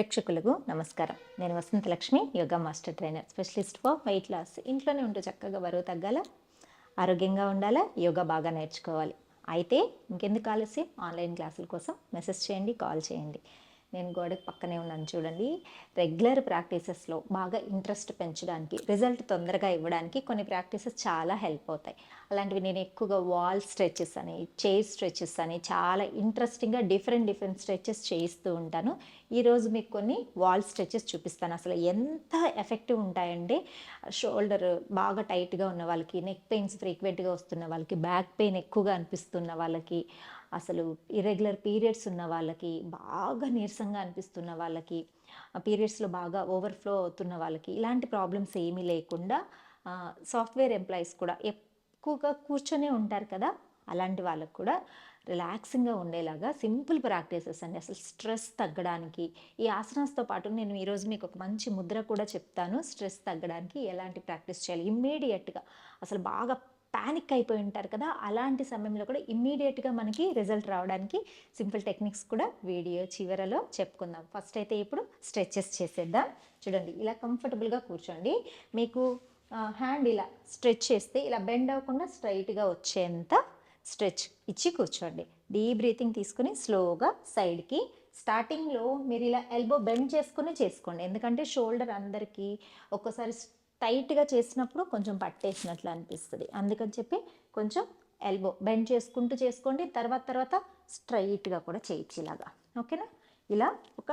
ప్రేక్షకులకు నమస్కారం. నేను Vasanthalakshmi, yoga master trainer, specialist for weight loss. ఇంట్లోనే ఉంటూ చక్కగా బరువు తగ్గాల, ఆరోగ్యంగా ఉండాలా, యోగా బాగా నేర్చుకోవాలి. అయితే ఇంకెందుకు ఆలస్యం, ఆన్లైన్ క్లాసుల కోసం మెసేజ్ చేయండి, కాల్ చేయండి. నేను గోడకు పక్కనే ఉన్నాను చూడండి. రెగ్యులర్ ప్రాక్టీసెస్లో బాగా ఇంట్రెస్ట్ పెంచడానికి, రిజల్ట్ తొందరగా ఇవ్వడానికి కొన్ని ప్రాక్టీసెస్ చాలా హెల్ప్ అవుతాయి. అలాంటివి నేను ఎక్కువగా వాల్ స్ట్రెచెస్ అని, చైర్ స్ట్రెచెస్ అని చాలా ఇంట్రెస్టింగ్గా డిఫరెంట్ స్ట్రెచెస్ చేయిస్తూ ఉంటాను. ఈరోజు మీకు కొన్ని వాల్ స్ట్రెచెస్ చూపిస్తాను. అసలు ఎంత ఎఫెక్టివ్ ఉంటాయంటే షోల్డర్ బాగా టైట్గా ఉన్న వాళ్ళకి, నెక్ పెయిన్స్ ఫ్రీక్వెంట్గా వస్తున్న వాళ్ళకి, బ్యాక్ పెయిన్ ఎక్కువగా అనిపిస్తున్న వాళ్ళకి, అసలు ఇర్రెగ్యులర్ పీరియడ్స్ ఉన్న వాళ్ళకి, బాగా నీరసంగా అనిపిస్తున్న వాళ్ళకి, పీరియడ్స్లో బాగా ఓవర్ఫ్లో అవుతున్న వాళ్ళకి, ఇలాంటి ప్రాబ్లమ్స్ ఏమీ లేకుండా సాఫ్ట్వేర్ ఎంప్లాయీస్ కూడా ఎక్కువగా కూర్చొనే ఉంటారు కదా, అలాంటి వాళ్ళకు కూడా రిలాక్సింగ్గా ఉండేలాగా సింపుల్ ప్రాక్టీసెస్ అండి. అసలు స్ట్రెస్ తగ్గడానికి ఈ ఆసనాస్తో పాటు నేను ఈరోజు మీకు ఒక మంచి ముద్ర కూడా చెప్తాను. స్ట్రెస్ తగ్గడానికి ఎలాంటి ప్రాక్టీస్ చేయాలి ఇమ్మీడియట్గా, అసలు బాగా పానిక్ అయిపోయి ఉంటారు కదా, అలాంటి సమయంలో కూడా ఇమ్మీడియట్గా మనకి రిజల్ట్ రావడానికి సింపుల్ టెక్నిక్స్ కూడా వీడియో చివరలో చెప్పుకుందాం. ఫస్ట్ అయితే ఇప్పుడు స్ట్రెచెస్ చేసేద్దాం. చూడండి, ఇలా కంఫర్టబుల్గా కూర్చోండి. మీకు హ్యాండ్ ఇలా స్ట్రెచ్ చేస్తే ఇలా బెండ్ అవ్వకుండా స్ట్రైట్గా వచ్చేంత స్ట్రెచ్ ఇచ్చి కూర్చోండి. డీప్ బ్రీతింగ్ తీసుకుని స్లోగా సైడ్కి, స్టార్టింగ్లో మీరు ఇలా ఎల్బో బెండ్ చేసుకుని చేసుకోండి. ఎందుకంటే షోల్డర్ అందరికీ ఒక్కోసారి టైట్గా చేసినప్పుడు కొంచెం పట్టేసినట్లు అనిపిస్తుంది. అందుకని చెప్పి కొంచెం ఎల్బో బెండ్ చేసుకుంటూ చేసుకోండి. తర్వాత స్ట్రైట్గా కూడా చేయొచ్చు ఇలాగా. ఓకేనా? ఇలా ఒక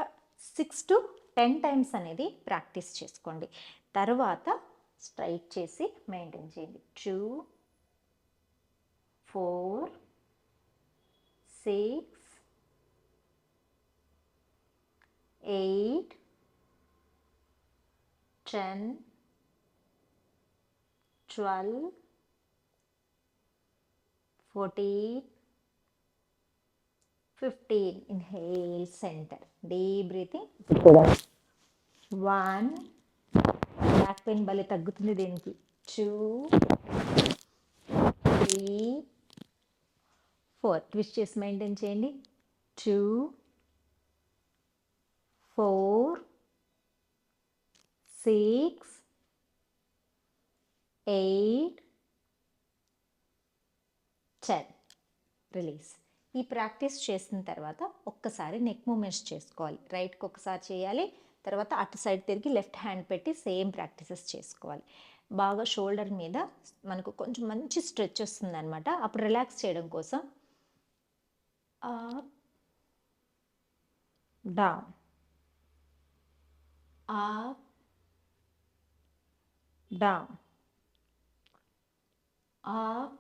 6 to 10 టైమ్స్ అనేది ప్రాక్టీస్ చేసుకోండి. తర్వాత స్ట్రైట్ చేసి మెయింటైన్ చేయండి. 2, 4, 6, 8, 10, 12, 14, 15. Inhale, center. Deep breathing. 1. Back pain భలే తగ్గుతుంది దీనికి. 2, 3, 4. ట్విస్ట్ చేసి మెయింటైన్ చేయండి. 2, 4, 6, 8, 10. రిలీజ్. ఈ ప్రాక్టీస్ చేసిన తర్వాత ఒక్కసారి నెక్ మూమెంట్స్ చేసుకోవాలి. రైట్కి ఒకసారి చేయాలి, తర్వాత అటు సైడ్ తిరిగి లెఫ్ట్ హ్యాండ్ పెట్టి సేమ్ ప్రాక్టీసెస్ చేసుకోవాలి. బాగా షోల్డర్ మీద మనకు కొంచెం మంచి స్ట్రెచ్ వస్తుంది అనమాట. అప్పుడు రిలాక్స్ చేయడం కోసం up, down, up, down, up,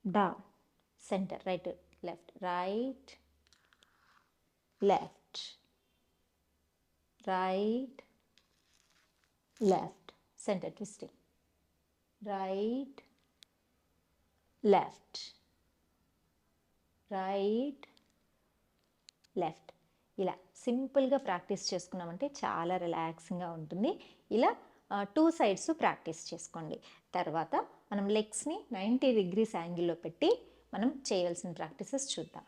down, centre, right, left, right, left, right, left, centre twisting, right, left, right, left. ఇలా సింపుల్గా ప్రాక్టీస్ చేసుకున్నామంటే చాలా రిలాక్సింగ్గా ఉంటుంది. ఇలా 2 సైడ్స్ ప్రాక్టీస్ చేసుకోండి. తర్వాత మనం లెగ్స్ని 90 degrees యాంగిల్లో పెట్టి మనం చేయవలసిన ప్రాక్టీసెస్ చూద్దాం.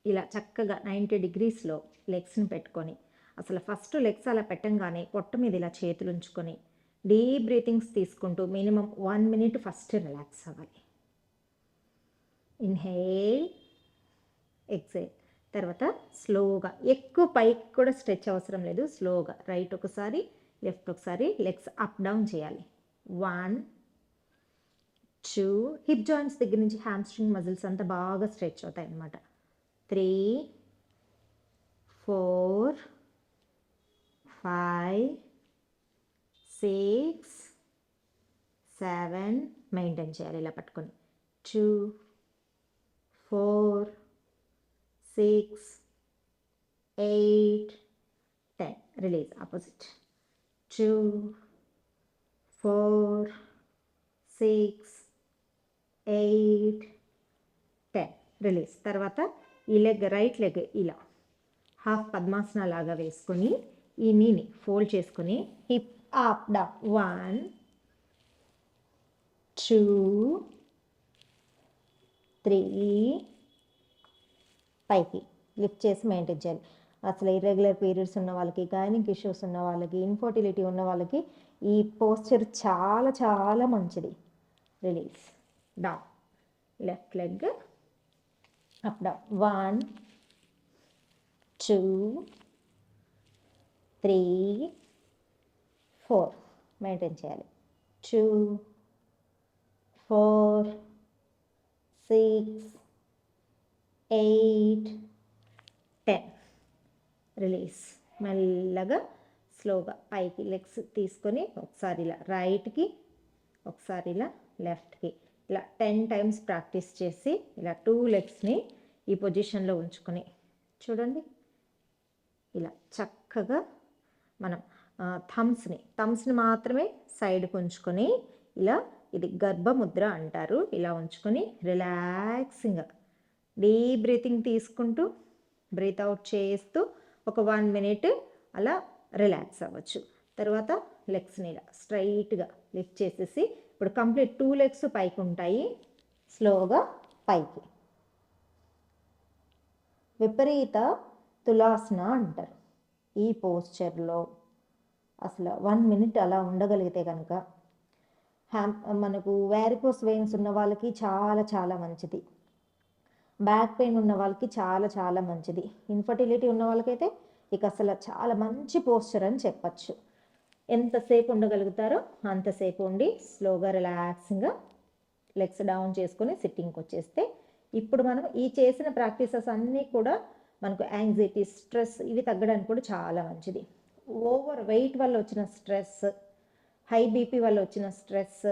ఇలా చక్కగా 90 degreesలో లెగ్స్ని పెట్టుకొని, అసలు ఫస్ట్ లెగ్స్ అలా పెట్టంగానే పొట్ట మీద ఇలా చేతులు ఉంచుకొని డీప్ బ్రీతింగ్స్ తీసుకుంటూ మినిమం 1 minute ఫస్ట్ రిలాక్స్ అవ్వాలి. Inhale, exhale. తర్వాత స్లోగా, ఎక్కువ పైకి కూడా స్ట్రెచ్ అవసరం లేదు, స్లోగా రైట్ ఒకసారి, లెఫ్ట్ ఒకసారి, లెగ్స్ అప్ డౌన్ చేయాలి. 1, 2, హిప్ జాయింట్స్ దగ్గర నుంచి హ్యామ్స్ట్రింగ్ మజిల్స్ అంతా బాగా స్ట్రెచ్ అవుతాయి అన్నమాట. 3, 4, 5, 6, 7. మెయింటైన్ చేయాలి ఇలా పట్టుకొని. 2, 4, 6, 8, 10. Release, opposite. 2, 4, 6, 8, రిలీజ్. తర్వాత ఈ లెగ్, రైట్ లెగ్ ఇలా హాఫ్ పద్మాసన లాగా వేసుకొని ఈ నీని ఫోల్డ్ చేసుకొని హిప్ అప్ డౌన్ 1 2 3 పైకి లిఫ్ట్ చేసి మెయింటైన్ చేయాలి. అసలు ఇర్రెగ్యులర్ పీరియడ్స్ ఉన్న వాళ్ళకి, గైనిక్ ఇష్యూస్ ఉన్న వాళ్ళకి, ఇన్ఫర్టిలిటీ ఉన్న వాళ్ళకి ఈ పోస్చర్ చాలా చాలా మంచిది. Release. Down. Left leg up down 1 2 3 4 maintain చేయాలి. 2 4 6 8 10. రిలీజ్. మెల్లగా స్లోగా పైకి లెగ్స్ తీసుకొని ఒకసారి ఇలా రైట్కి, ఒకసారి ఇలా లెఫ్ట్కి, ఇలా 10 టైమ్స్ ప్రాక్టీస్ చేసి ఇలా 2 లెగ్స్ని ఈ పొజిషన్లో ఉంచుకొని చూడండి. ఇలా చక్కగా మనం థమ్స్ని మాత్రమే సైడ్కి ఉంచుకొని ఇలా, ఇది గర్భముద్ర అంటారు, ఇలా ఉంచుకొని రిలాక్సింగ్గా డీప్ బ్రీతింగ్ తీసుకుంటూ బ్రీత్ అవుట్ చేస్తూ ఒక 1 మినిట్ అలా రిలాక్స్ అవ్వచ్చు. తర్వాత లెగ్స్ని ఇలా స్ట్రైట్గా లిఫ్ట్ చేసేసి ఇప్పుడు కంప్లీట్ 2 లెగ్స్ పైకి ఉంటాయి. స్లోగా పైకి. విపరీత తులాసన అంటారు. ఈ పోస్చర్లో అసలు 1 మినిట్ అలా ఉండగలిగితే కనుక మనకు వ్యారికోస్ వెయిన్స్ ఉన్న వాళ్ళకి చాలా చాలా మంచిది. బ్యాక్ పెయిన్ ఉన్న వాళ్ళకి చాలా చాలా మంచిది. ఇన్ఫర్టిలిటీ ఉన్న వాళ్ళకైతే ఇక అసలు చాలా మంచి పోస్చర్ అని చెప్పచ్చు. ఎంతసేపు ఉండగలుగుతారో అంతసేపు ఉండి స్లోగా రిలాక్సింగ్గా లెగ్స్ డౌన్ చేసుకొని సిట్టింగ్కి వచ్చేస్తే ఇప్పుడు మనం ఈ చేసిన ప్రాక్టీసెస్ అన్నీ కూడా మనకు యాంగ్జైటీ, స్ట్రెస్ ఇవి తగ్గడానికి కూడా చాలా మంచిది. ఓవర్ వెయిట్ వల్ల వచ్చిన స్ట్రెస్, హై బీపీ వల్ల వచ్చిన స్ట్రెస్,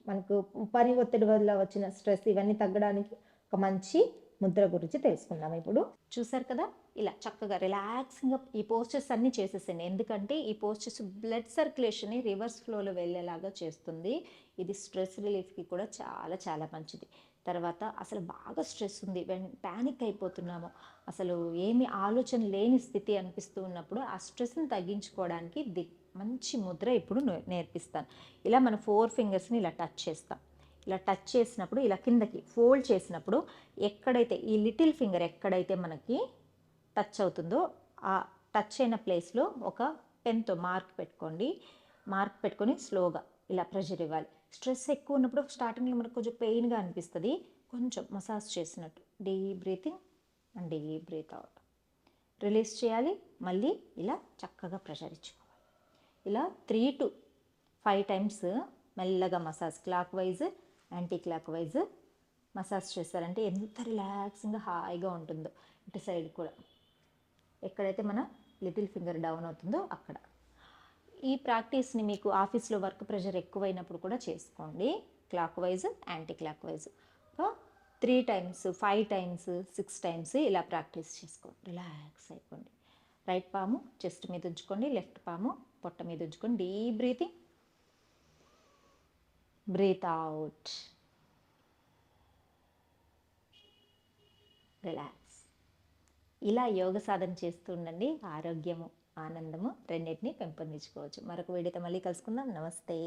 మనకు పని ఒత్తిడి వల్ల వచ్చిన స్ట్రెస్ ఇవన్నీ తగ్గడానికి ఒక మంచి ముద్ర గురించి తెలుసుకుందాం. ఇప్పుడు చూసారు కదా, ఇలా చక్కగా రిలాక్సింగ్గా ఈ పోస్చర్స్ అన్నీ చేసేసాను. ఎందుకంటే ఈ పోస్చర్స్ బ్లడ్ సర్క్యులేషన్ని రివర్స్ ఫ్లోలో వెళ్ళేలాగా చేస్తుంది. ఇది స్ట్రెస్ రిలీఫ్కి కూడా చాలా చాలా మంచిది. తర్వాత అసలు బాగా స్ట్రెస్ ఉంది, ప్యానిక్ అయిపోతున్నాము, అసలు ఏమి ఆలోచన లేని స్థితి అనిపిస్తూ ఉన్నప్పుడు ఆ స్ట్రెస్ని తగ్గించుకోవడానికి మంచి ముద్ర ఇప్పుడు నేర్పిస్తాను. ఇలా మన 4 ఫింగర్స్ని ఇలా టచ్ చేస్తాం. ఇలా టచ్ చేసినప్పుడు ఇలా కిందకి ఫోల్డ్ చేసినప్పుడు ఎక్కడైతే ఈ లిటిల్ ఫింగర్ ఎక్కడైతే మనకి టచ్ అవుతుందో ఆ టచ్ అయిన ప్లేస్లో ఒక పెన్తో మార్క్ పెట్టుకోండి. మార్క్ పెట్టుకొని స్లోగా ఇలా ప్రెషర్ ఇవ్వాలి. స్ట్రెస్ ఎక్కువ ఉన్నప్పుడు స్టార్టింగ్లో మనకు కొంచెం పెయిన్గా అనిపిస్తుంది. కొంచెం మసాజ్ చేసినట్టు deep breathing and deep breath out. Release చేయాలి. మళ్ళీ ఇలా చక్కగా ప్రెషర్ ఇచ్చుకోవాలి. ఇలా 3 to 5 టైమ్స్ మెల్లగా massage, clock wise anti clock wise massage చేస్తారంటే ఎంత రిలాక్సింగ్గా హాయిగా ఉంటుందో. ఇటు సైడ్ కూడా ఎక్కడైతే మన లిటిల్ ఫింగర్ డౌన్ అవుతుందో అక్కడ. ఈ ప్రాక్టీస్ని మీకు ఆఫీస్లో వర్క్ ప్రెషర్ ఎక్కువైనప్పుడు కూడా చేసుకోండి. Clockwise, anticlockwise. ఒక 3 టైమ్స్, 5 టైమ్స్, 6 టైమ్స్ ఇలా ప్రాక్టీస్ చేసుకోండి. రిలాక్స్ అయిపోండి. రైట్ పాము చెస్ట్ మీద ఉంచుకోండి, లెఫ్ట్ పాము పొట్ట మీద ఉంచుకొని deep breathing, breath out, relax. ఇలా యోగ సాధన చేస్తూ ఉండండి. ఆరోగ్యము, ఆనందము రెండింటినీ పెంపొందించుకోవచ్చు. మరొక వీడియోతో మళ్ళీ కలుసుకుందాం. నమస్తే.